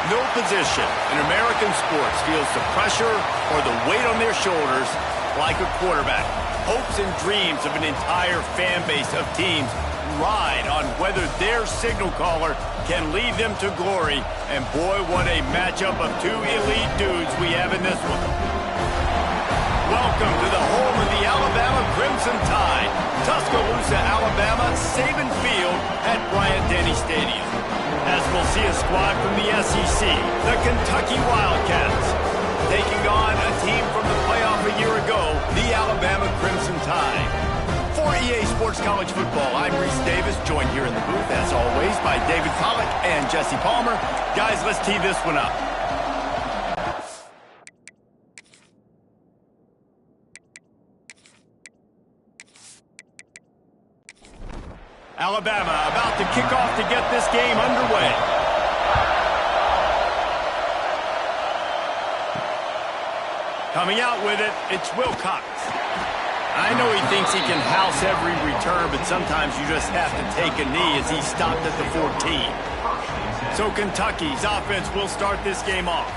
No position in American sports feels the pressure or the weight on their shoulders like a quarterback. Hopes and dreams of an entire fan base of teams ride on whether their signal caller can lead them to glory. And boy, what a matchup of two elite dudes we have in this one. Welcome to the home of the Alabama Crimson Tide, Tuscaloosa, Alabama, Saban Field at Bryant-Denny Stadium. As we'll see a squad from the SEC, the Kentucky Wildcats, taking on a team from the playoff a year ago, the Alabama Crimson Tide. For EA Sports College Football, I'm Reese Davis, joined here in the booth, as always, by David Pollack and Jesse Palmer. Guys, let's tee this one up. Alabama about to kick off to get this game underway. Coming out with it, it's Wilcox. I know he thinks he can house every return, but sometimes you just have to take a knee as he stopped at the 14. So Kentucky's offense will start this game off.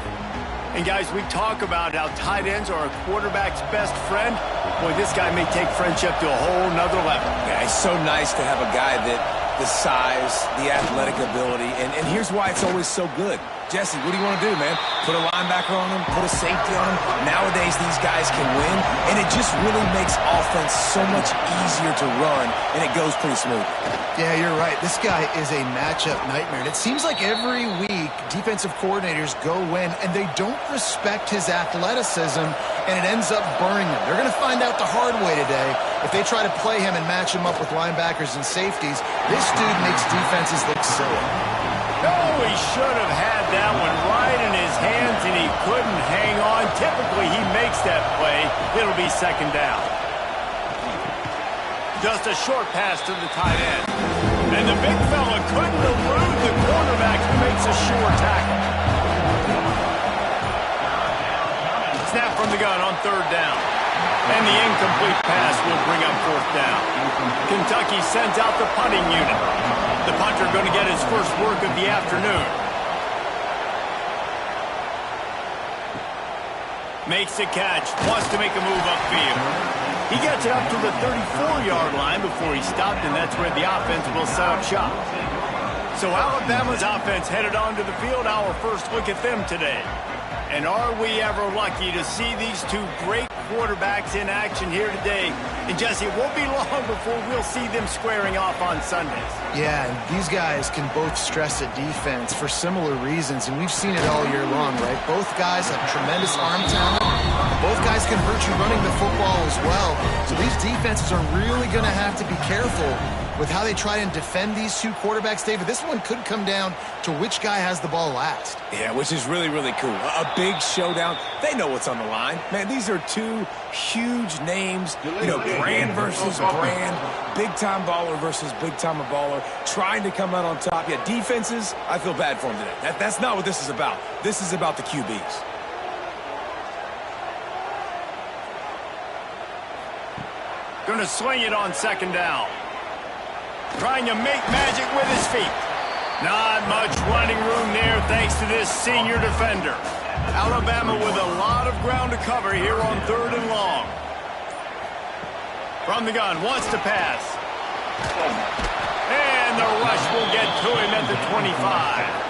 And guys, we talk about how tight ends are a quarterback's best friend. Boy, this guy may take friendship to a whole nother level. Yeah, it's so nice to have a guy that the size, the athletic ability, and here's why it's always so good. Jesse, what do you want to do, man? Put a linebacker on him, put a safety on him. Nowadays, these guys can win, and it just really makes offense so much easier to run, and it goes pretty smooth. Yeah, you're right. This guy is a matchup nightmare. And it seems like every week, defensive coordinators go in, and they don't respect his athleticism, and it ends up burning them. They're going to find out the hard way today. If they try to play him and match him up with linebackers and safeties, this dude makes defenses look silly. Oh, he should have had that one right in his hands, and he couldn't hang on. Typically, he makes that play. It'll be second down. Just a short pass to the tight end. And the big fella couldn't elude the quarterback who makes a sure tackle. Snap from the gun on third down. And the incomplete pass will bring up fourth down. Kentucky sends out the punting unit. The punter going to get his first work of the afternoon. Makes the catch. Wants to make a move upfield. He gets it up to the 34-yard line before he stopped, and that's where the offense will set up shop. So Alabama's offense headed onto the field. Our first look at them today. And are we ever lucky to see these two great quarterbacks in action here today? And Jesse, it won't be long before we'll see them squaring off on Sundays. Yeah, and these guys can both stress a defense for similar reasons, and we've seen it all year long, right? Both guys have tremendous arm talent. Both guys can hurt you running the football as well. So these defenses are really going to have to be careful with how they try and defend these two quarterbacks, David. This one could come down to which guy has the ball last. Yeah, which is really, really cool. A big showdown. They know what's on the line. Man, these are two huge names. You know, brand versus brand. Big-time baller versus big-time baller. Trying to come out on top. Yeah, defenses, I feel bad for them today. That's not what this is about. This is about the QBs. Going to sling it on second down. Trying to make magic with his feet. Not much running room there thanks to this senior defender. Alabama with a lot of ground to cover here on third and long. From the gun, wants to pass. And the rush will get to him at the 25.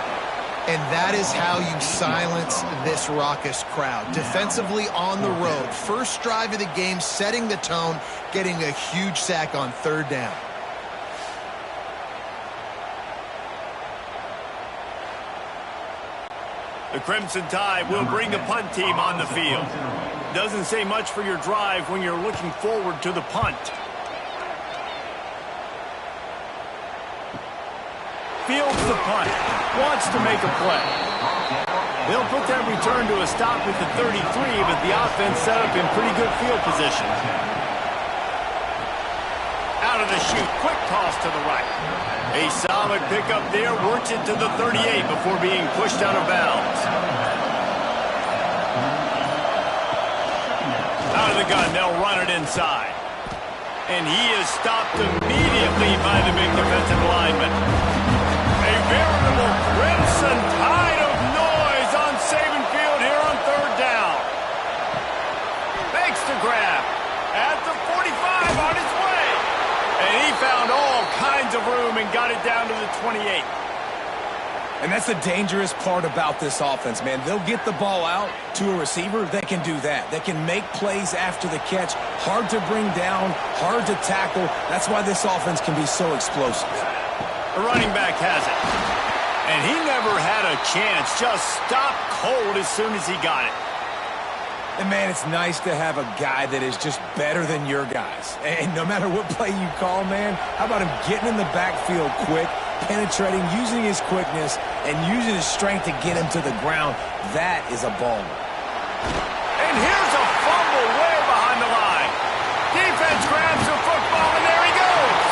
And that is how you silence this raucous crowd. Defensively on the road. First drive of the game, setting the tone, getting a huge sack on third down. The Crimson Tide will bring the punt team on the field. Doesn't say much for your drive when you're looking forward to the punt. Fields the punt. Wants to make a play. They'll put that return to a stop at the 33, but the offense set up in pretty good field position. Out of the chute, quick toss to the right. A solid pickup there, works it to the 38 before being pushed out of bounds. Out of the gun, they'll run it inside. And he is stopped immediately by the big defensive lineman. A veritable Crimson Tide of noise room and got it down to the 28. And that's the dangerous part about this offense, man. They'll get the ball out to a receiver. They can do that. They can make plays after the catch. Hard to bring down, hard to tackle. That's why this offense can be so explosive. The running back has it. And he never had a chance. Just stopped cold as soon as he got it. And, man, it's nice to have a guy that is just better than your guys. And no matter what play you call, man, how about him getting in the backfield quick, penetrating, using his quickness, and using his strength to get him to the ground? That is a baller. And here's a fumble way behind the line. Defense grabs the football, and there he goes.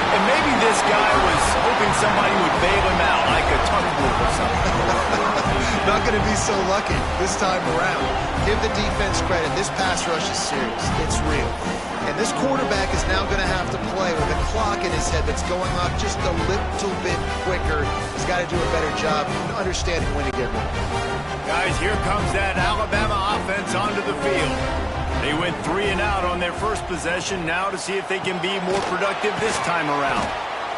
And maybe this guy was hoping somebody would bail him out, like a tugboat or something. Not going to be so lucky this time around. Give the defense credit. This pass rush is serious. It's real. And this quarterback is now going to have to play with a clock in his head that's going off just a little bit quicker. He's got to do a better job understanding when to get rid of it. Guys, here comes that Alabama offense onto the field. They went 3 and out on their first possession, now to see if they can be more productive this time around.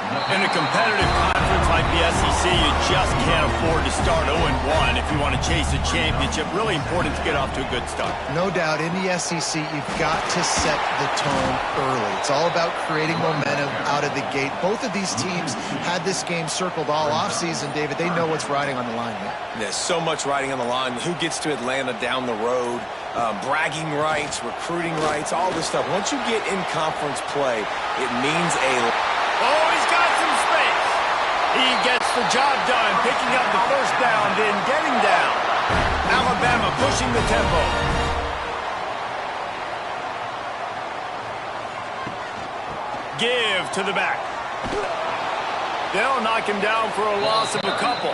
In a competitive conference like the SEC, you just can't afford to start 0-1 if you want to chase a championship. Really important to get off to a good start. No doubt, in the SEC, you've got to set the tone early. It's all about creating momentum out of the gate. Both of these teams had this game circled all offseason, David. They know what's riding on the line here. There's so much riding on the line. Who gets to Atlanta down the road? Bragging rights, recruiting rights, all this stuff. Once you get in conference play, it means a lot. Oh, he's got some space. He gets the job done, picking up the first down, then getting down. Alabama pushing the tempo. Give to the back. They'll knock him down for a loss of a couple.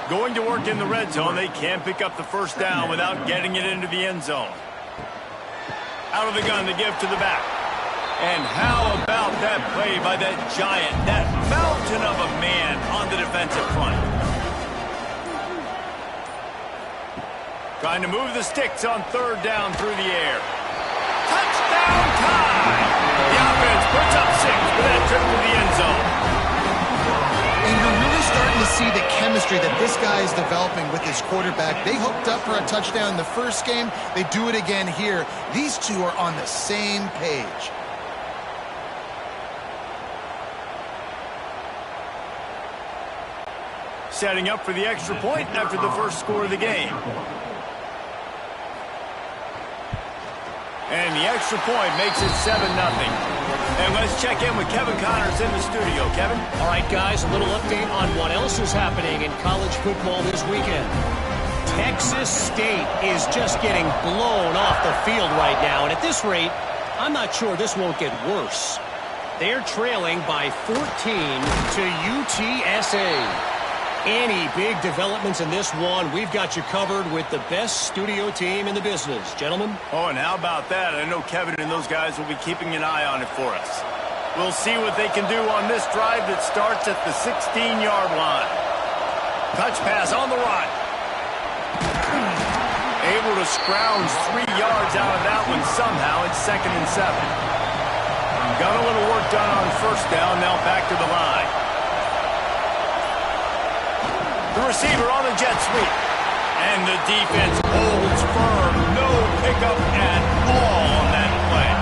Going to work in the red zone, they can't pick up the first down without getting it into the end zone. Out of the gun, the give to the back. And how about that play by that giant, that mountain of a man on the defensive front. Trying to move the sticks on third down through the air. Touchdown time! The offense puts up 6 for that trip to the end zone. And you're really starting to see the chemistry that this guy is developing with his quarterback. They hooked up for a touchdown in the first game. They do it again here. These two are on the same page. Setting up for the extra point after the first score of the game. And the extra point makes it 7-0. And let's check in with Kevin Connors in the studio. Kevin? All right, guys, a little update on what else is happening in college football this weekend. Texas State is just getting blown off the field right now. And at this rate, I'm not sure this won't get worse. They're trailing by 14 to UTSA. Any big developments in this one, we've got you covered with the best studio team in the business. Gentlemen? Oh, and how about that? I know Kevin and those guys will be keeping an eye on it for us. We'll see what they can do on this drive that starts at the 16-yard line. Touch pass on the run. Able to scrounge 3 yards out of that one somehow. It's 2nd and 7. Got a little work done on first down, now back to the line. The receiver on the jet sweep. And the defense holds firm. No pickup at all on that play.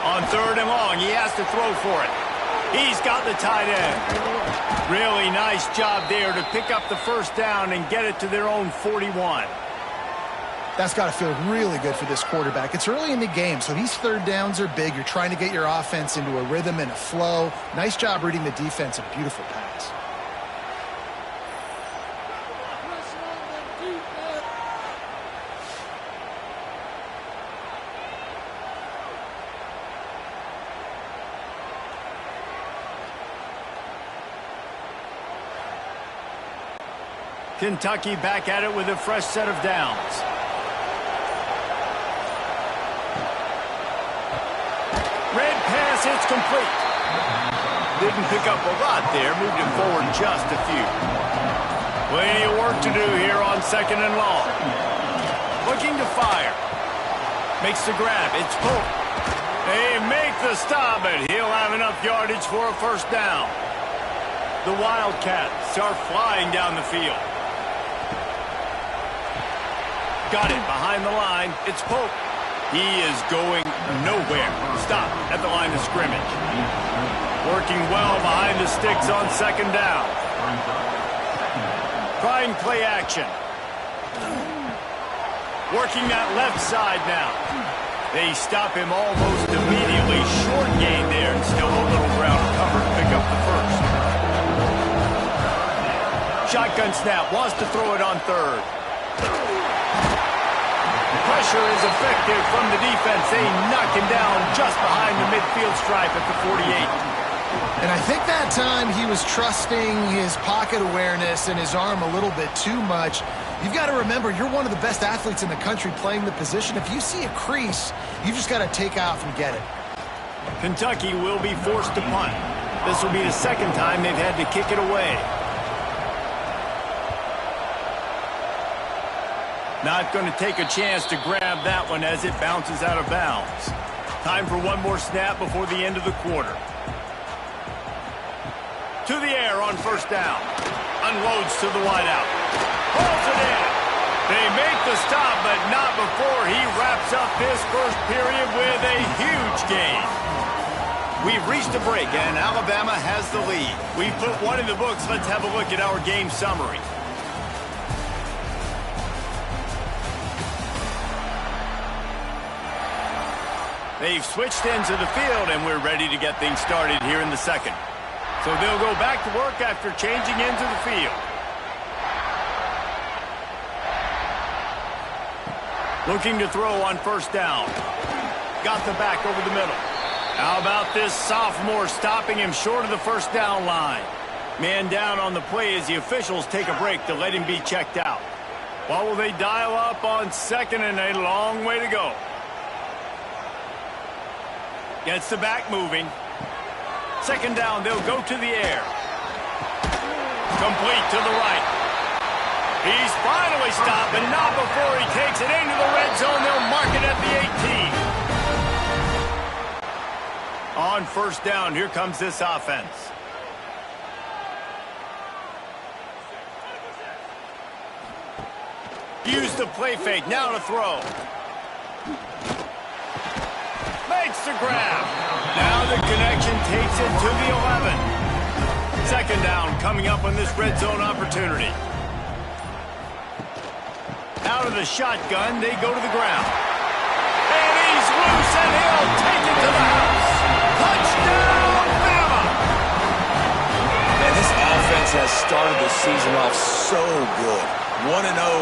On 3rd and long, he has to throw for it. He's got the tight end. Really nice job there to pick up the first down and get it to their own 41. That's got to feel really good for this quarterback. It's early in the game, so these third downs are big. You're trying to get your offense into a rhythm and a flow. Nice job reading the defense. A beautiful pass. Kentucky back at it with a fresh set of downs. Red pass, it's complete. Didn't pick up a lot there, moved it forward just a few. Plenty of work to do here on 2nd and long. Looking to fire. Makes the grab, it's pulled. They make the stop, but he'll have enough yardage for a first down. The Wildcats are flying down the field. Got it behind the line. It's Pope. He is going nowhere. Stop at the line of scrimmage. Working well behind the sticks on second down. Trying play action. Working that left side now. They stop him almost immediately. Short gain there and still a little ground cover to pick up the first. Shotgun snap. Wants to throw it on third. Pressure is effective from the defense. They knock him down just behind the midfield stripe at the 48. And I think that time he was trusting his pocket awareness and his arm a little bit too much. You've got to remember, you're one of the best athletes in the country playing the position. If you see a crease, you've just got to take off and get it. Kentucky will be forced to punt. This will be the second time they've had to kick it away. Not going to take a chance to grab that one as it bounces out of bounds. Time for one more snap before the end of the quarter. To the air on first down. Unloads to the wideout. Pulls it in. They make the stop, but not before he wraps up this first period with a huge gain. We've reached a break, and Alabama has the lead. We've put one in the books. Let's have a look at our game summary. They've switched into the field, and we're ready to get things started here in the second. So they'll go back to work after changing into the field. Looking to throw on first down. Got the back over the middle. How about this sophomore stopping him short of the first down line? Man down on the play as the officials take a break to let him be checked out. What will they dial up on second, and a long way to go? Gets the back moving. Second down, they'll go to the air. Complete to the right. He's finally stopped, but not before he takes it into the red zone. They'll mark it at the 18. On first down, here comes this offense. Use the play fake, now to throw. Makes the grab. Now the connection takes it to the 11. Second down coming up on this red zone opportunity. Out of the shotgun, they go to the ground. And he's loose, and he'll take it to the house. Touchdown, Bama! Man, this offense has started the season off so good. 1-0 a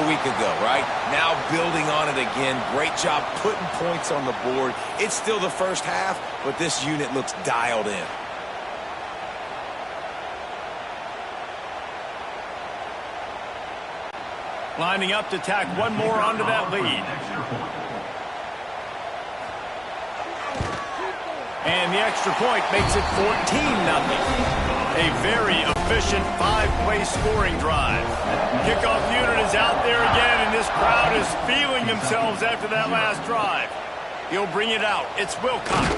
week ago, right? Now building on it again. Great job putting points on the board. It's still the first half, but this unit looks dialed in. Lining up to tack one more onto that lead. And the extra point makes it 14-0. A very efficient five-play scoring drive. Kickoff unit is out there again, and this crowd is feeling themselves after that last drive. He'll bring it out. It's Wilcox.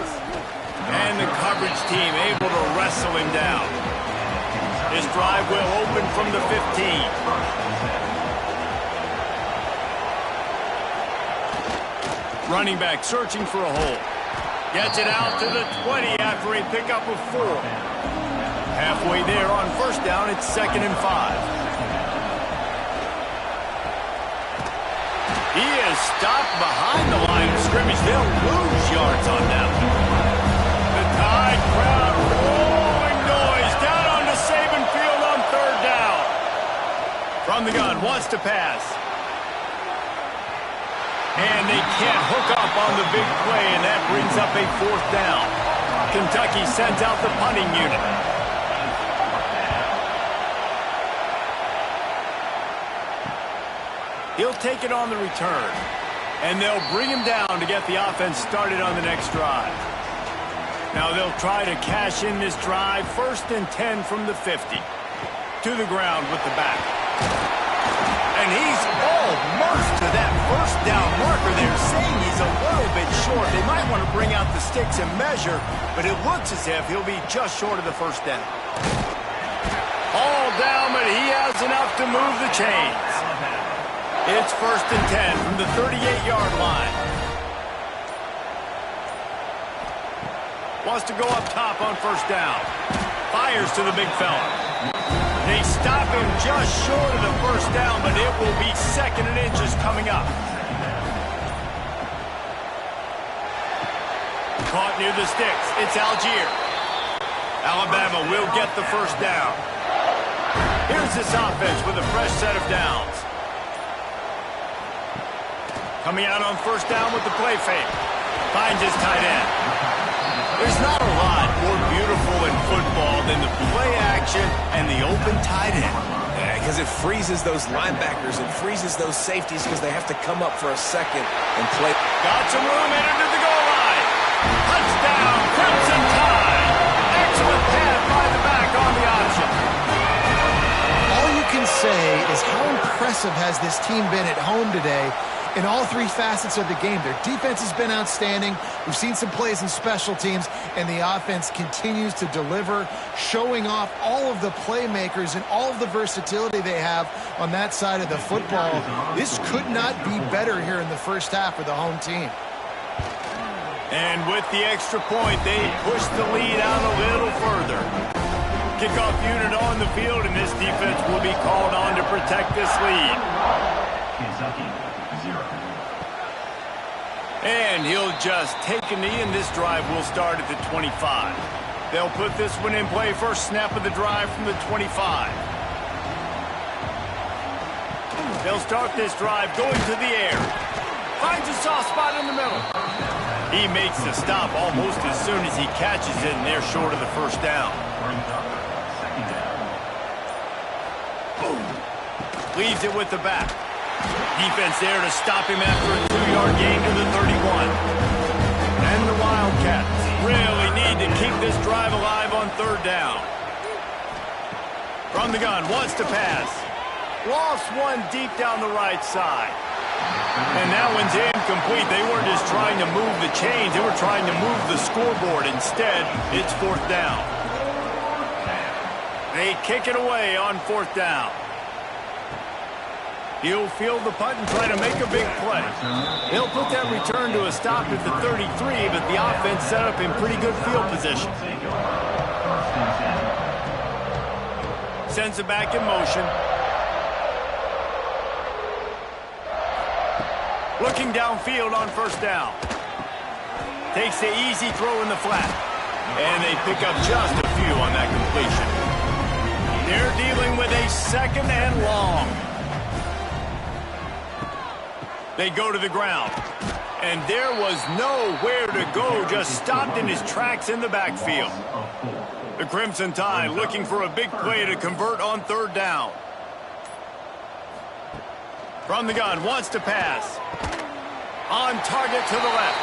And the coverage team able to wrestle him down. This drive will open from the 15. Running back searching for a hole. Gets it out to the 20 after a pickup of 4. Halfway there on first down, it's 2nd and 5. He is stopped behind the line of scrimmage. They'll lose yards on that one. The Tide crowd rolling noise down onto Saban Field on third down. From the gun, wants to pass. And they can't hook up on the big play, and that brings up a 4th down. Kentucky sends out the punting unit. He'll take it on the return, and they'll bring him down to get the offense started on the next drive. Now they'll try to cash in this drive. 1st and 10 from the 50. To the ground with the back. And he's almost to that first down marker. They're saying he's a little bit short. They might want to bring out the sticks and measure, but it looks as if he'll be just short of the first down. All down, but he has enough to move the chains. It's 1st and 10 from the 38-yard line. Wants to go up top on first down. Fires to the big fella. They stop him just short of the first down, but it will be 2nd and inches coming up. Caught near the sticks. It's Algier. Alabama will get the first down. Here's this offense with a fresh set of downs. Coming out on first down with the play fake. Finds his tight end. There's not a lot more beautiful in football than the play action and the open tight end. Yeah, because it freezes those linebackers. It freezes those safeties because they have to come up for a second and play. Got some room, entered to the goal line. Touchdown, Crimson Tide. Excellent pass by the back on the option. All you can say is how impressive has this team been at home today in all three facets of the game. Their defense has been outstanding. We've seen some plays in special teams, and the offense continues to deliver, showing off all of the playmakers and all of the versatility they have on that side of the football. This could not be better here in the first half for the home team. And with the extra point, they push the lead out a little further. Kickoff unit on the field, and this defense will be called on to protect this lead. Kentucky. And he'll just take a knee, and this drive will start at the 25. They'll put this one in play. First snap of the drive from the 25. They'll start this drive going to the air. Finds a soft spot in the middle. He makes the stop almost as soon as he catches it, and they're short of the first down. Leaves it with the back. Defense there to stop him after a 2-yard gain to the 31. And the Wildcats really need to keep this drive alive on third down. From the gun, wants to pass. Lost one deep down the right side. And that one's incomplete. They weren't just trying to move the chains. They were trying to move the scoreboard. Instead, it's fourth down. They kick it away on fourth down. He'll field the punt and try to make a big play. He'll put that return to a stop at the 33, but the offense set up in pretty good field position. Sends it back in motion. Looking downfield on first down. Takes the easy throw in the flat. And they pick up just a few on that completion. They're dealing with a 2nd and long. They go to the ground. And there was nowhere to go, just stopped in his tracks in the backfield. The Crimson Tide looking for a big play to convert on third down. From the gun, wants to pass. On target to the left.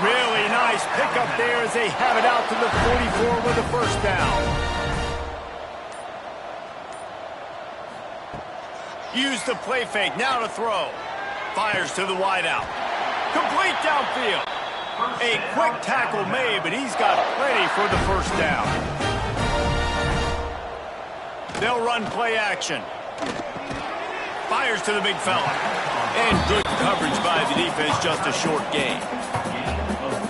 Really nice pickup there as they have it out to the 44 with the first down. Use the play fake, now to throw. Fires to the wideout. Complete downfield. A quick tackle made, but he's got plenty for the first down. They'll run play action. Fires to the big fella. And good coverage by the defense, just a short gain.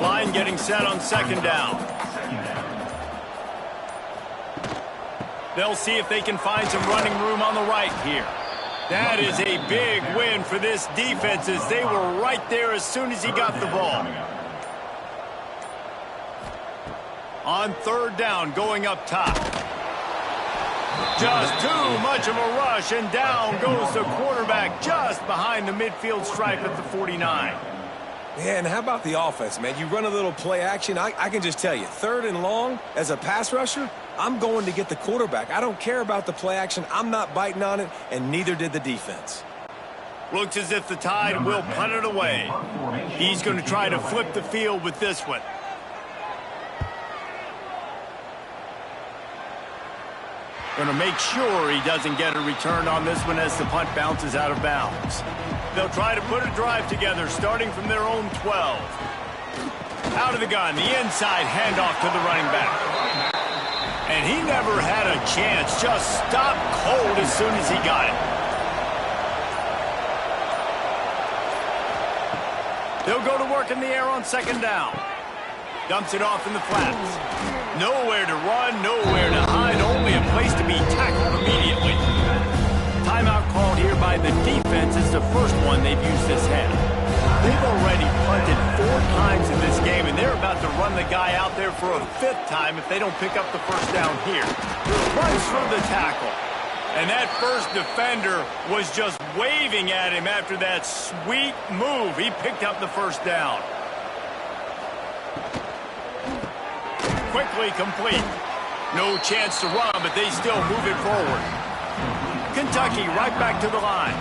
Line getting set on second down. They'll see if they can find some running room on the right here. That is a big win for this defense as they were right there as soon as he got the ball. On third down, going up top. Just too much of a rush, and down goes the quarterback just behind the midfield stripe at the 49. Yeah, and how about the offense, man? You run a little play action. I can just tell you, third and long, as a pass rusher, I'm going to get the quarterback. I don't care about the play action. I'm not biting on it, and neither did the defense. Looks as if the Tide will punt it away. He's going to try to flip the field with this one. Going to make sure he doesn't get a return on this one as the punt bounces out of bounds. They'll try to put a drive together starting from their own 12. Out of the gun, the inside handoff to the running back. And he never had a chance, just stopped cold as soon as he got it. They'll go to work in the air on second down. Dumps it off in the flats. Nowhere to run, nowhere to hide, only a place to be tackled immediately. Timeout called here by the defense is the first one they've used this half. They've already punted 4 times in this game, and they're about to run the guy out there for a 5th time if they don't pick up the first down here. Runs through the tackle. And that first defender was just waving at him after that sweet move. He picked up the first down. Quickly complete. No chance to run, but they still move it forward. Kentucky right back to the line.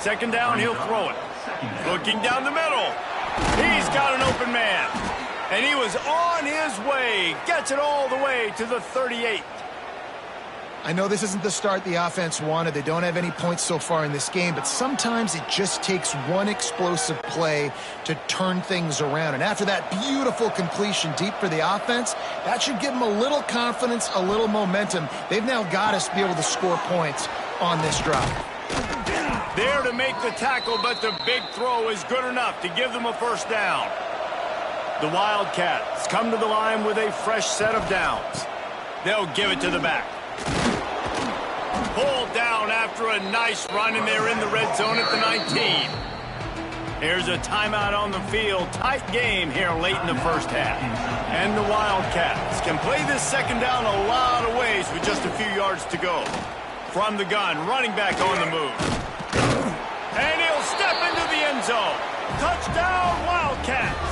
Second down, he'll throw it. Looking down the middle. He's got an open man. And he was on his way. Gets it all the way to the 38. I know this isn't the start the offense wanted. They don't have any points so far in this game, but sometimes it just takes one explosive play to turn things around. And after that beautiful completion deep for the offense, that should give them a little confidence, a little momentum. They've now got us to be able to score points on this drive. There to make the tackle, but the big throw is good enough to give them a first down. The Wildcats come to the line with a fresh set of downs. They'll give it to the back. Pulled down after a nice run, and they're in the red zone at the 19. Here's a timeout on the field. Tight game here late in the first half. And the Wildcats can play this second down a lot of ways with just a few yards to go. From the gun, running back on the move. And he'll step into the end zone. Touchdown, Wildcats!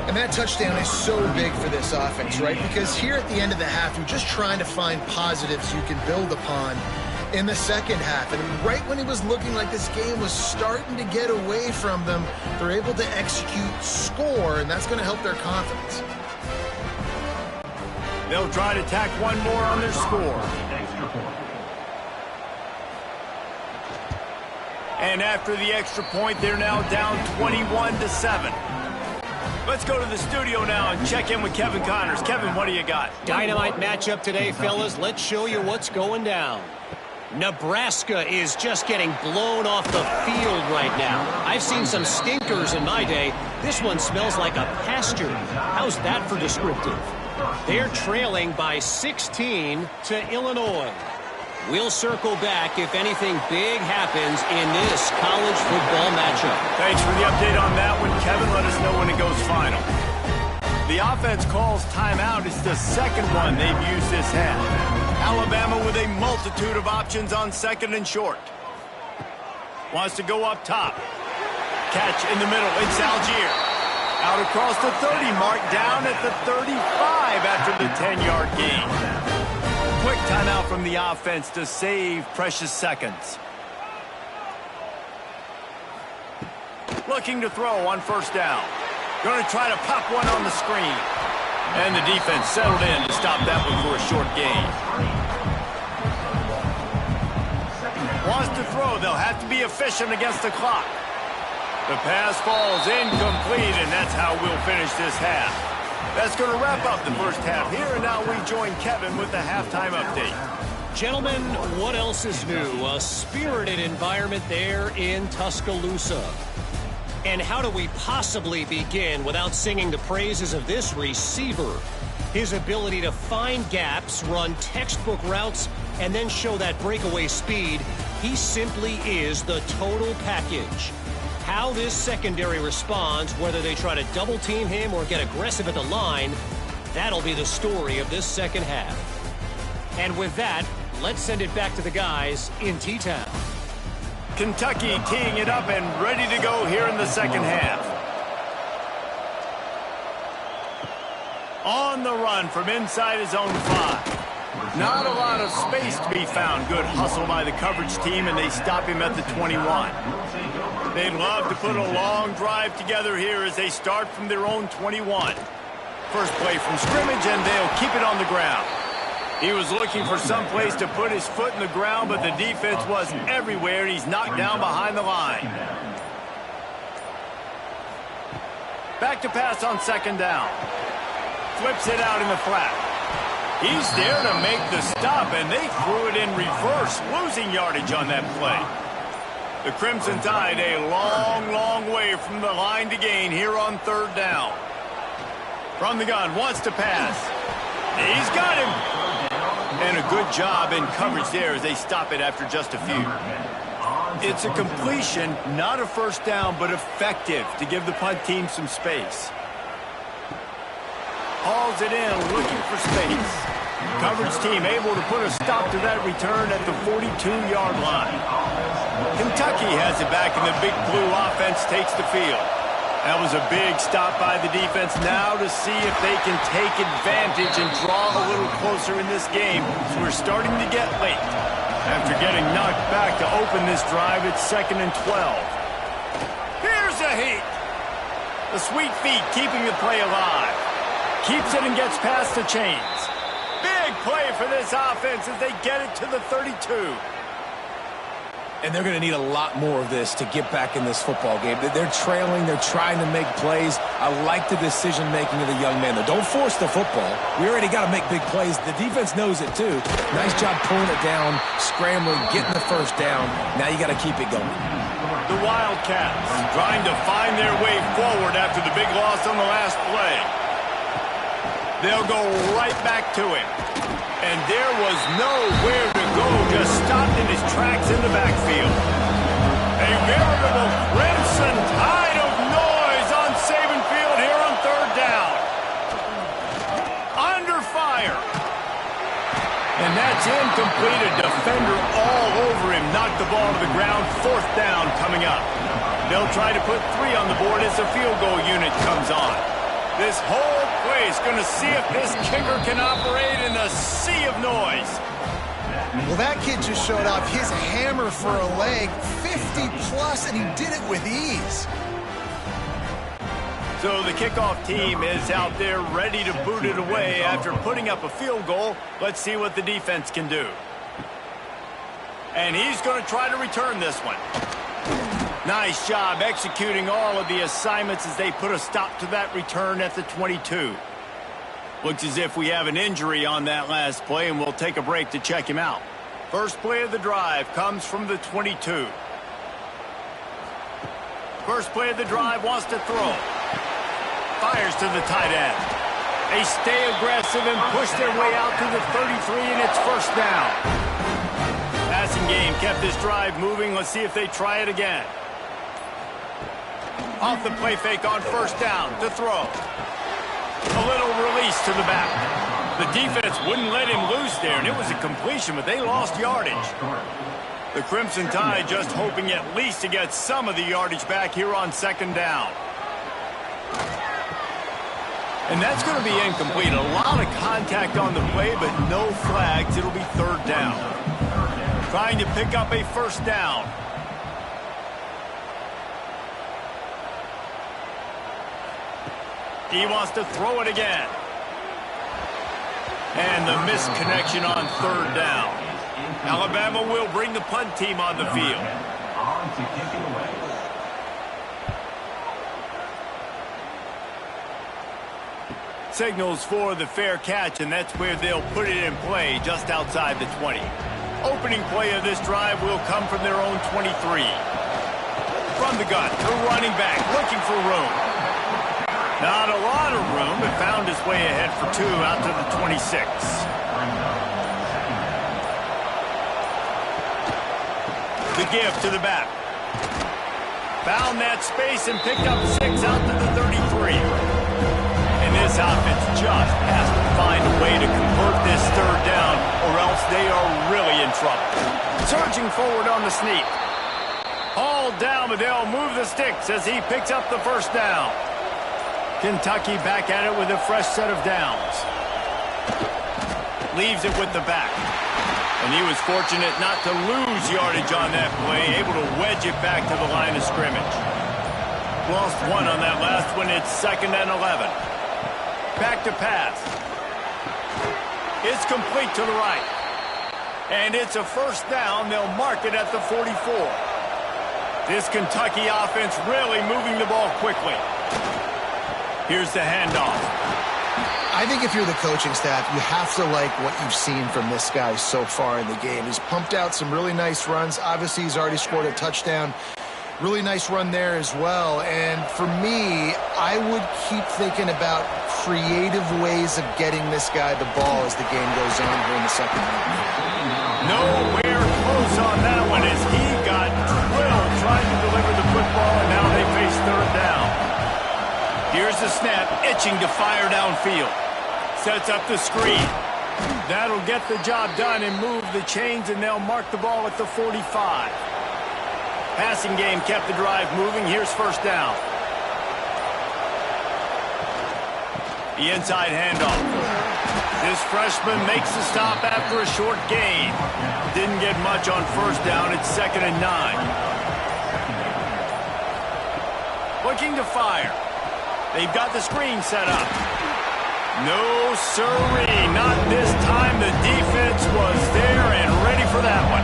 And that touchdown is so big for this offense, right? Because here at the end of the half, you're just trying to find positives you can build upon in the second half. And right when it was looking like this game was starting to get away from them, they're able to execute, score, and that's going to help their confidence. They'll try to tack one more on their score. And after the extra point, they're now down 21-7. Let's go to the studio now and check in with Kevin Connors. Kevin, what do you got? Dynamite matchup today, fellas. Let's show you what's going down. Nebraska is just getting blown off the field right now. I've seen some stinkers in my day. This one smells like a pasture. How's that for descriptive? They're trailing by 16 to Illinois. We'll circle back if anything big happens in this college football matchup. Thanks for the update on that one, Kevin. Let us know when it goes final. The offense calls timeout. It's the second one they've used this half. Alabama with a multitude of options on second and short. Wants to go up top. Catch in the middle. It's Algier. Out across the 30 mark, down at the 35 after the 10-yard gain. Quick timeout from the offense to save precious seconds. Looking to throw on first down. Going to try to pop one on the screen. And the defense settled in to stop that one for a short gain. Wants to throw. They'll have to be efficient against the clock. The pass falls incomplete, and that's how we'll finish this half. That's going to wrap up the first half here, and now we join Kevin with the halftime update. Gentlemen, what else is new? A spirited environment there in Tuscaloosa. And how do we possibly begin without singing the praises of this receiver? His ability to find gaps, run textbook routes, and then show that breakaway speed. He simply is the total package. How this secondary responds, whether they try to double-team him or get aggressive at the line, that'll be the story of this second half. And with that, let's send it back to the guys in T-Town. Kentucky teeing it up and ready to go here in the second half. On the run from inside his own 5. Not a lot of space to be found. Good hustle by the coverage team, and they stop him at the 21. They'd love to put a long drive together here as they start from their own 21. first play from scrimmage, and they'll keep it on the ground. He was looking for some place to put his foot in the ground, but the defense was everywhere, and he's knocked down behind the line. Back to pass on second down. Flips it out in the flat. He's there to make the stop, and they threw it in reverse, losing yardage on that play. The Crimson Tide a long, long way from the line to gain here on third down. From the gun, wants to pass. He's got him. And a good job in coverage there as they stop it after just a few. It's a completion, not a first down, but effective to give the punt team some space. Hauls it in, looking for space. Coverage team able to put a stop to that return at the 42-yard line. Kentucky has it back, and the Big Blue offense takes the field. That was a big stop by the defense. Now to see if they can take advantage and draw a little closer in this game. So we're starting to get late. After getting knocked back to open this drive, it's 2nd and 12. Here's a heat. The sweet feet keeping the play alive. Keeps it and gets past the chains. Big play for this offense as they get it to the 32. And they're going to need a lot more of this to get back in this football game. They're trailing. They're trying to make plays. I like the decision-making of the young man, though. Don't force the football. We already got to make big plays. The defense knows it, too. Nice job pulling it down, scrambling, getting the first down. Now you got to keep it going. The Wildcats trying to find their way forward after the big loss on the last play. They'll go right back to it. And there was nowhere to go, just stopped in his tracks in the backfield. A veritable crimson tide of noise on Saban Field here on third down. Under fire. And that's incomplete. A defender all over him. Knocked the ball to the ground. Fourth down coming up. They'll try to put 3 on the board as the field goal unit comes on. This whole play is going to see if this kicker can operate in a sea of noise. Well, that kid just showed off his hammer for a leg, 50-plus, and he did it with ease. So the kickoff team is out there ready to boot it away after putting up a field goal. Let's see what the defense can do. And he's going to try to return this one. Nice job executing all of the assignments as they put a stop to that return at the 22. Looks as if we have an injury on that last play, and we'll take a break to check him out. First play of the drive comes from the 22. First play of the drive, wants to throw. Fires to the tight end. They stay aggressive and push their way out to the 33, and it's first down. Passing game kept this drive moving. Let's see if they try it again. Off the play fake on first down to throw. A little release to the back. The defense wouldn't let him loose there, and it was a completion, but they lost yardage. The Crimson Tide just hoping at least to get some of the yardage back here on second down. And that's going to be incomplete. A lot of contact on the play, but no flags. It'll be third down. Trying to pick up a first down. He wants to throw it again. And the misconnection on third down. Alabama will bring the punt team on the field. Signals for the fair catch, and that's where they'll put it in play, just outside the 20. Opening play of this drive will come from their own 23. From the gun, the running back looking for room. Not a lot of room, but found his way ahead for 2 out to the 26. The give to the back. Found that space and picked up 6 out to the 33. And this offense just has to find a way to convert this third down, or else they are really in trouble. Surging forward on the sneak. Hauled down, but they'll move the sticks as he picks up the first down. Kentucky back at it with a fresh set of downs. Leaves it with the back. And he was fortunate not to lose yardage on that play, able to wedge it back to the line of scrimmage. Lost 1 on that last one. It's 2nd and 11. Back to pass. It's complete to the right. And it's a first down. They'll mark it at the 44. This Kentucky offense really moving the ball quickly. Here's the handoff. I think if you're the coaching staff, you have to like what you've seen from this guy so far in the game. He's pumped out some really nice runs. Obviously, he's already scored a touchdown. Really nice run there as well. And for me, I would keep thinking about creative ways of getting this guy the ball as the game goes on here in the second half. Nowhere close on that one as he got drilled trying to deliver the football, and now they face third down. Here's the snap, itching to fire downfield. Sets up the screen. That'll get the job done and move the chains, and they'll mark the ball at the 45. Passing game kept the drive moving. Here's first down. The inside handoff. This freshman makes the stop after a short gain. Didn't get much on first down. It's 2nd and 9. Looking to fire. They've got the screen set up. No sirree. Not this time. The defense was there and ready for that one.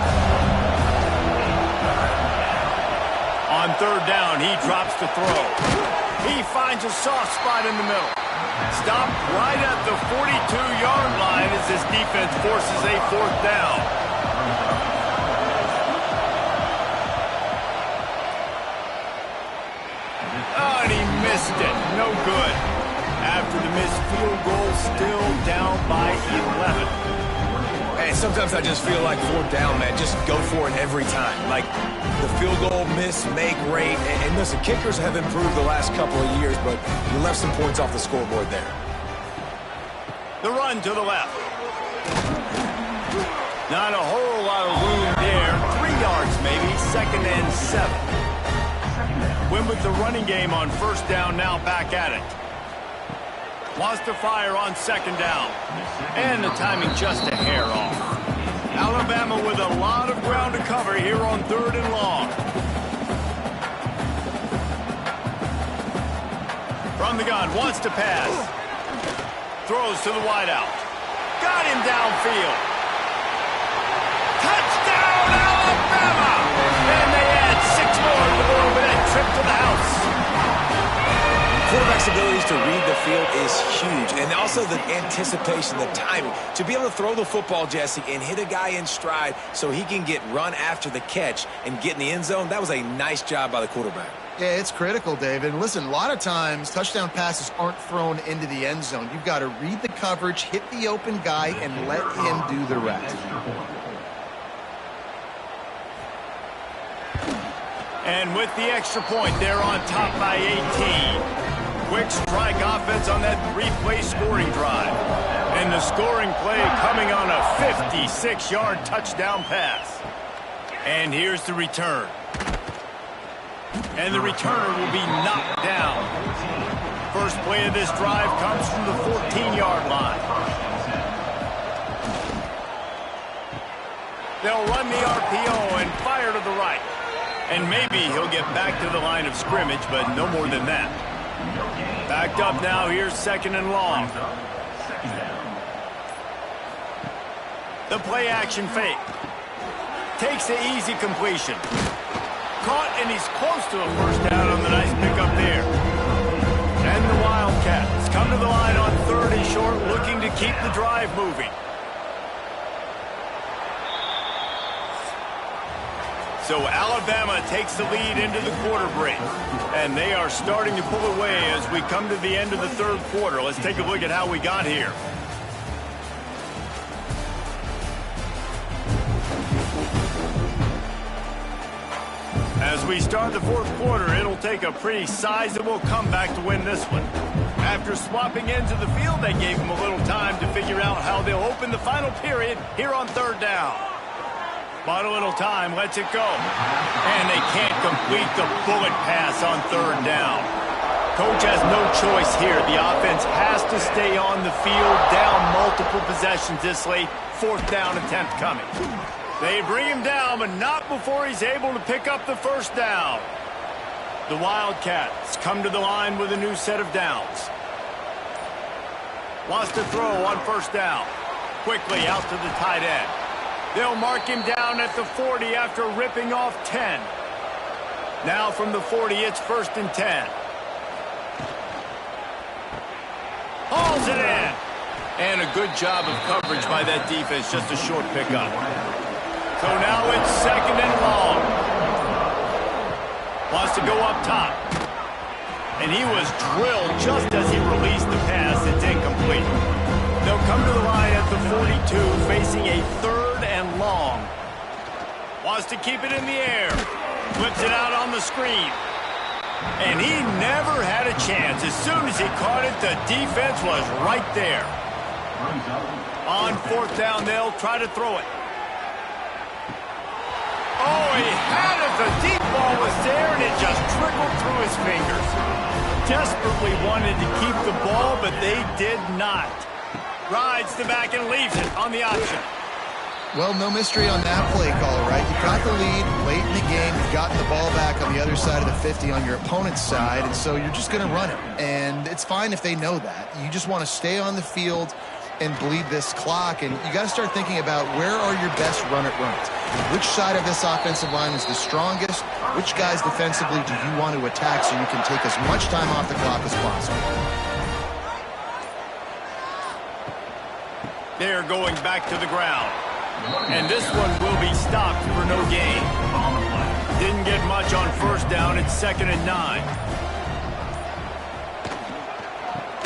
On third down, he drops the throw. He finds a soft spot in the middle. Stopped right at the 42-yard line as this defense forces a fourth down. Oh, and he missed it. No good. After the missed field goal, still down by 11. Hey, sometimes I just feel like fourth down, man. Just go for it every time. Like the field goal miss, make rate. And listen, kickers have improved the last couple of years, but you left some points off the scoreboard there. The run to the left. Not a whole lot of room there. 3 yards maybe, 2nd and 7. Win with the running game on first down, now back at it. Wants to fire on 2nd down. And the timing just a hair off. Alabama with a lot of ground to cover here on 3rd and long. From the gun, wants to pass. Throws to the wideout. Got him downfield. Touchdown, Alabama! And they add 6 more to the board with that trip to the house. Quarterback's abilities to read the field is huge, and also the anticipation, the timing. To be able to throw the football, Jesse, and hit a guy in stride so he can get run after the catch and get in the end zone, that was a nice job by the quarterback. Yeah, it's critical, David. And listen, a lot of times touchdown passes aren't thrown into the end zone. You've got to read the coverage, hit the open guy, and let him do the rest. And with the extra point, they're on top by 18. Quick strike offense on that 3-play scoring drive. And the scoring play coming on a 56-yard touchdown pass. And here's the return. And the returner will be knocked down. First play of this drive comes from the 14-yard line. They'll run the RPO and fire to the right. And maybe he'll get back to the line of scrimmage, but no more than that. Backed up now, here's 2nd and long. The play action fake. Takes the easy completion. Caught, and he's close to a first down on the nice pickup there. And the Wildcats come to the line on 3rd and short, looking to keep the drive moving. So Alabama takes the lead into the quarter break. And they are starting to pull away as we come to the end of the 3rd quarter. Let's take a look at how we got here. As we start the 4th quarter, it'll take a pretty sizable comeback to win this one. After swapping into the field, they gave them a little time to figure out how they'll open the final period here on 3rd down. Bought a little time, lets it go. And they can't complete the bullet pass on 3rd down. Coach has no choice here. The offense has to stay on the field, down multiple possessions this late. 4th down attempt coming. They bring him down, but not before he's able to pick up the first down. The Wildcats come to the line with a new set of downs. Wants to throw on first down. Quickly out to the tight end. They'll mark him down at the 40 after ripping off 10. Now from the 40, it's 1st and 10. Hauls it in. And a good job of coverage by that defense. Just a short pickup. So now it's 2nd and long. Wants to go up top. And he was drilled just as he released the pass. It's incomplete. They'll come to the line at the 42, facing a 3rd and long. Wants to keep it in the air. Flips it out on the screen. And he never had a chance. As soon as he caught it, the defense was right there. On 4th down, they'll try to throw it. Oh, he had it. The deep ball was there, and it just trickled through his fingers. Desperately wanted to keep the ball, but they did not. Rides the back and leaves it on the option. Well, no mystery on that play call, right? You got the lead late in the game. You've gotten the ball back on the other side of the 50 on your opponent's side, and so you're just going to run it. And it's fine if they know that. You just want to stay on the field and bleed this clock, and you got to start thinking about where are your best run-it runs. Which side of this offensive line is the strongest? Which guys defensively do you want to attack so you can take as much time off the clock as possible? They're going back to the ground. And this one will be stopped for no gain. Didn't get much on 1st down. It's 2nd and 9.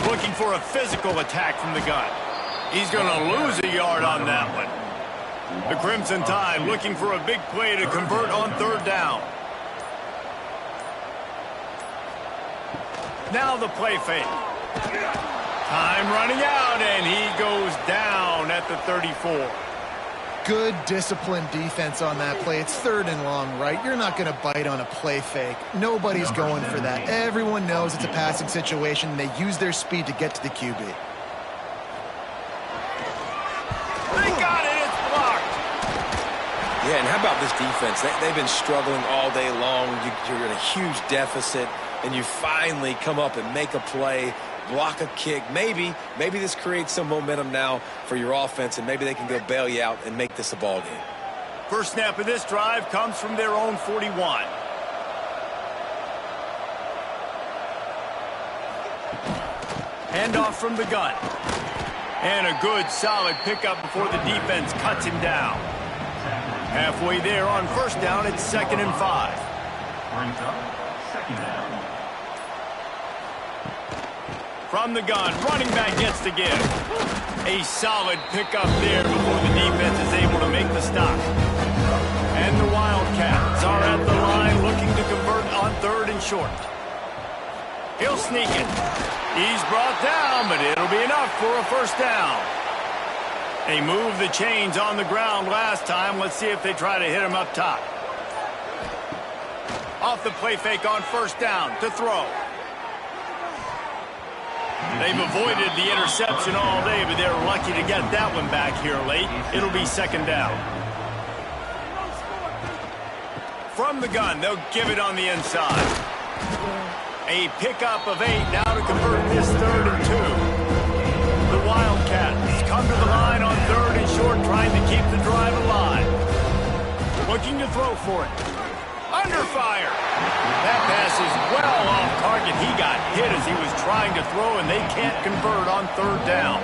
Looking for a physical attack from the gun. He's going to lose a yard on that one. The Crimson Tide looking for a big play to convert on 3rd down. Now the play fake. Time running out, and he goes down at the 34. Good disciplined defense on that play. It's 3rd and long, right? You're not going to bite on a play fake. Nobody's going for that. Everyone knows it's a passing situation. They use their speed to get to the QB. They got it. It's blocked. Yeah, and how about this defense? They've been struggling all day long. You're in a huge deficit, and you finally come up and make a play, block a kick. Maybe this creates some momentum now for your offense, and maybe they can go bail you out and make this a ball game. First snap of this drive comes from their own 41. Handoff from the gun. And a good, solid pickup before the defense cuts him down. Halfway there on 1st down, it's 2nd and 5. Brings up 2nd down. From the gun, running back gets the give. A solid pickup there before the defense is able to make the stop. And the Wildcats are at the line looking to convert on 3rd and short. He'll sneak it. He's brought down, but it'll be enough for a 1st down. They moved the chains on the ground last time. Let's see if they try to hit him up top. Off the play fake on 1st down to throw. They've avoided the interception all day, but they're lucky to get that one back here late. It'll be 2nd down. From the gun, they'll give it on the inside. A pickup of 8 now to convert this 3rd and 2. The Wildcats come to the line on 3rd and short, trying to keep the drive alive. Looking to throw for it. Under fire. That pass is well off target. He got hit as he was trying to throw, and they can't convert on 3rd down.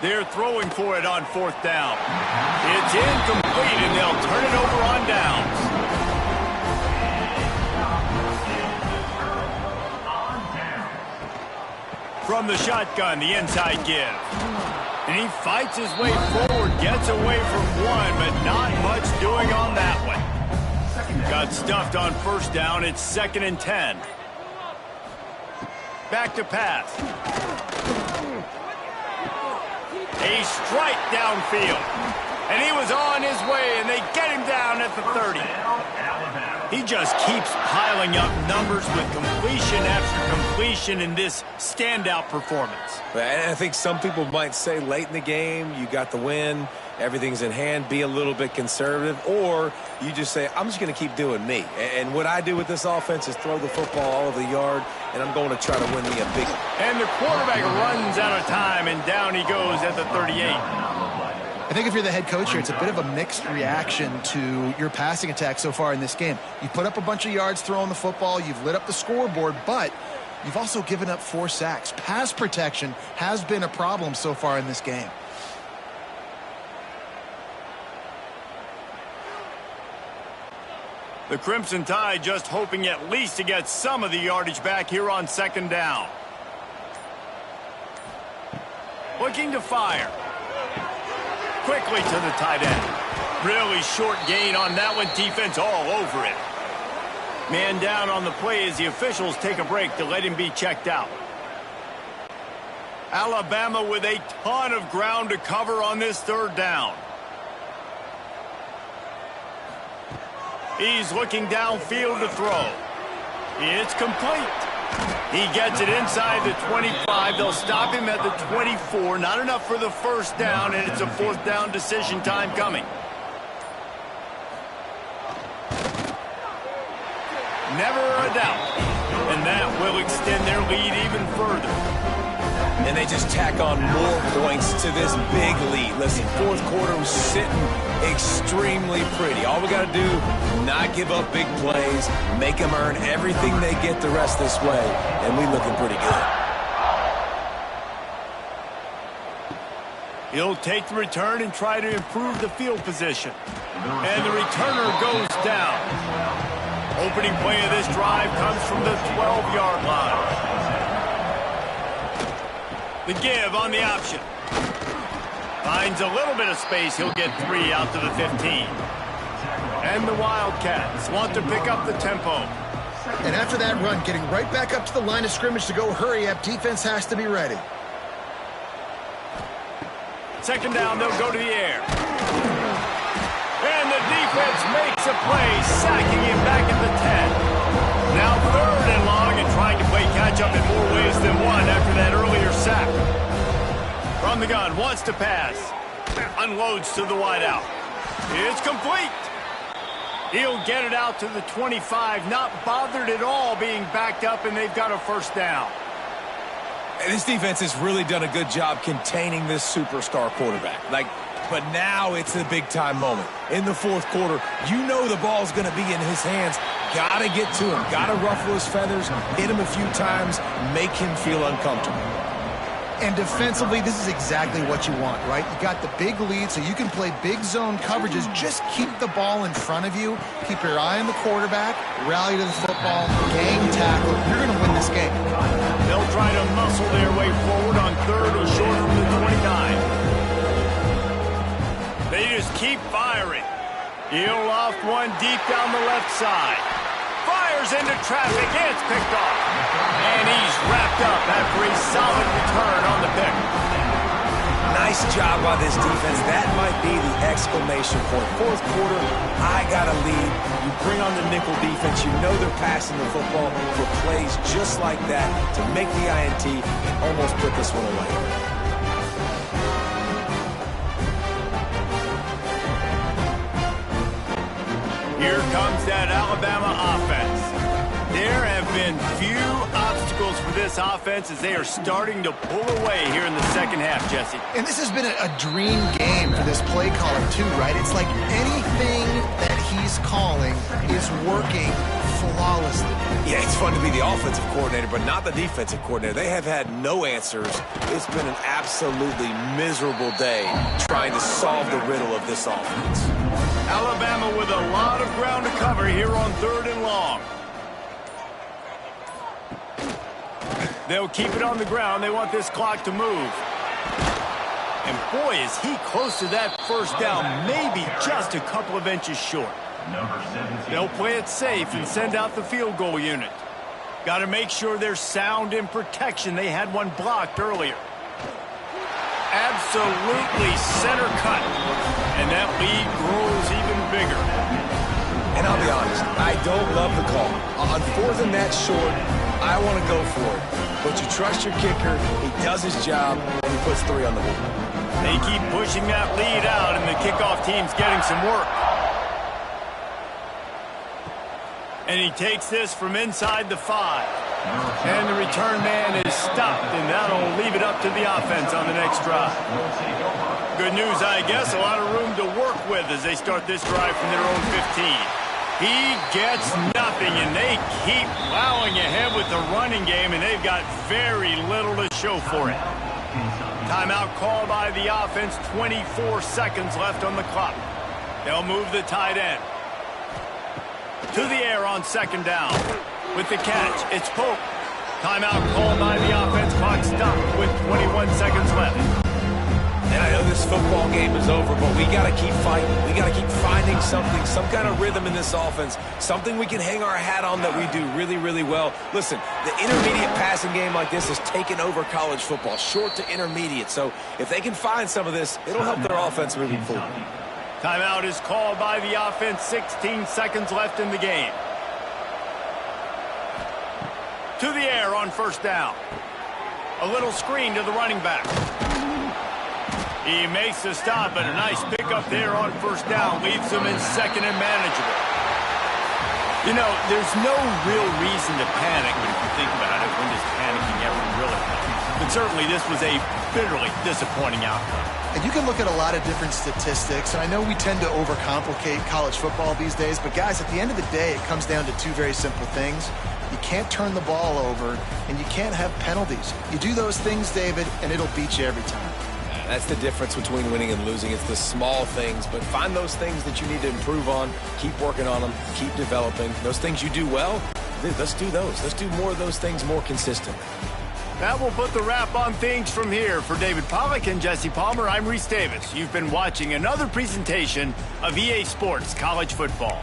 They're throwing for it on 4th down. It's incomplete, and they'll turn it over on downs. From the shotgun, the inside give. And he fights his way forward, gets away from one, but not much doing on that one. Got stuffed on 1st down. It's 2nd and 10. Back to pass. A strike downfield. And he was on his way, and they get him down at the 30. He just keeps piling up numbers with completion after completion in this standout performance. And I think some people might say late in the game, you got the win, everything's in hand, be a little bit conservative, or you just say, I'm just going to keep doing me. And what I do with this offense is throw the football all over the yard, and I'm going to try to win me a big... And the quarterback runs out of time, and down he goes at the 38. I think if you're the head coach here, it's a bit of a mixed reaction to your passing attack so far in this game. You put up a bunch of yards throwing the football, you've lit up the scoreboard, but you've also given up 4 sacks. Pass protection has been a problem so far in this game. The Crimson Tide just hoping at least to get some of the yardage back here on 2nd down. Looking to fire. Quickly to the tight end. Really short gain on that one. Defense all over it. Man down on the play as the officials take a break to let him be checked out. Alabama with a ton of ground to cover on this 3rd down. He's looking downfield to throw. It's complete. He gets it inside the 25. They'll stop him at the 24. Not enough for the 1st down, and it's a 4th down decision time coming. Never a doubt. And that will extend their lead even further. And they just tack on more points to this big lead. Listen, 4th quarter was sitting extremely pretty. All we got to do, not give up big plays, make them earn everything they get the rest this way, and we looking pretty good. He'll take the return and try to improve the field position. And the returner goes down. Opening play of this drive comes from the 12-yard line. The give on the option. Finds a little bit of space. He'll get 3 out to the 15. And the Wildcats want to pick up the tempo. And after that run, getting right back up to the line of scrimmage to go hurry up, defense has to be ready. 2nd down, they'll go to the air. And the defense makes a play, sacking him back at the 10. Now 3rd and long, and trying to play catch-up in more ways than one after that earlier sack. From the gun, wants to pass. Unloads to the wideout. It's complete. He'll get it out to the 25. Not bothered at all being backed up, and they've got a 1st down. And this defense has really done a good job containing this superstar quarterback. But now it's a big-time moment. In the 4th quarter, you know the ball's going to be in his hands. Got to get to him. Got to ruffle his feathers, hit him a few times, make him feel uncomfortable. And defensively, this is exactly what you want, right? You got the big lead, so you can play big zone coverages. Just keep the ball in front of you. Keep your eye on the quarterback. Rally to the football. Gang tackle. You're going to win this game. They'll try to muscle their way forward on 3rd and short from the 29. They just keep firing. He'll loft one deep down the left side. Fires into traffic. It's picked off. And he's wrapped up after a solid return on the pick. Nice job by this defense. That might be the exclamation point. 4th quarter, I got a lead. You bring on the nickel defense. You know they're passing the football for plays just like that to make the INT and almost put this one away. Here comes that Alabama offense. There have been few obstacles for this offense as they are starting to pull away here in the 2nd half, Jesse. And this has been a dream game for this play caller, too, right? It's like anything that he's calling is working flawlessly. Yeah, it's fun to be the offensive coordinator, but not the defensive coordinator. They have had no answers. It's been an absolutely miserable day trying to solve the riddle of this offense. Alabama with a lot of ground to cover here on 3rd and long. They'll keep it on the ground. They want this clock to move. And boy, is he close to that 1st down, maybe just a couple of inches short. They'll play it safe and send out the field goal unit. Got to make sure they're sound in protection. They had one blocked earlier. Absolutely center cut. And that lead grows even bigger. And I'll be honest, honest, I don't love the call. On 4th and that short, I want to go for it. But you trust your kicker, he does his job, and he puts 3 on the board. They keep pushing that lead out, and the kickoff team's getting some work. And he takes this from inside the 5. And the return man is stopped, and that'll leave it up to the offense on the next drive. Good news, I guess, a lot of room to work with as they start this drive from their own 15. He gets nothing, and they keep plowing ahead with the running game, and they've got very little to show for it. Timeout called by the offense, 24 seconds left on the clock. They'll move the tight end. To the air on 2nd down. With the catch, it's Pope. Timeout called by the offense. Clock stopped with 21 seconds left. And I know this football game is over, but we got to keep fighting. We got to keep finding something, some kind of rhythm in this offense, something we can hang our hat on that we do really, really well. Listen, the intermediate passing game like this has taken over college football, short to intermediate. So if they can find some of this, it'll help their offense moving forward. Timeout is called by the offense. 16 seconds left in the game. To the air on 1st down. A little screen to the running back. He makes the stop, but a nice pickup there on 1st down. Leaves him in 2nd and manageable. You know, there's no real reason to panic, but if you think about it, when does panicking ever really help? But certainly this was a bitterly disappointing outcome. And you can look at a lot of different statistics, and I know we tend to overcomplicate college football these days, but guys, at the end of the day, it comes down to 2 very simple things. You can't turn the ball over, and you can't have penalties. You do those things, David, and it'll beat you every time. That's the difference between winning and losing. It's the small things, but find those things that you need to improve on, keep working on them, keep developing. Those things you do well, let's do those. Let's do more of those things more consistently. That will put the wrap on things from here. For David Pollack and Jesse Palmer, I'm Reese Davis. You've been watching another presentation of EA Sports College Football.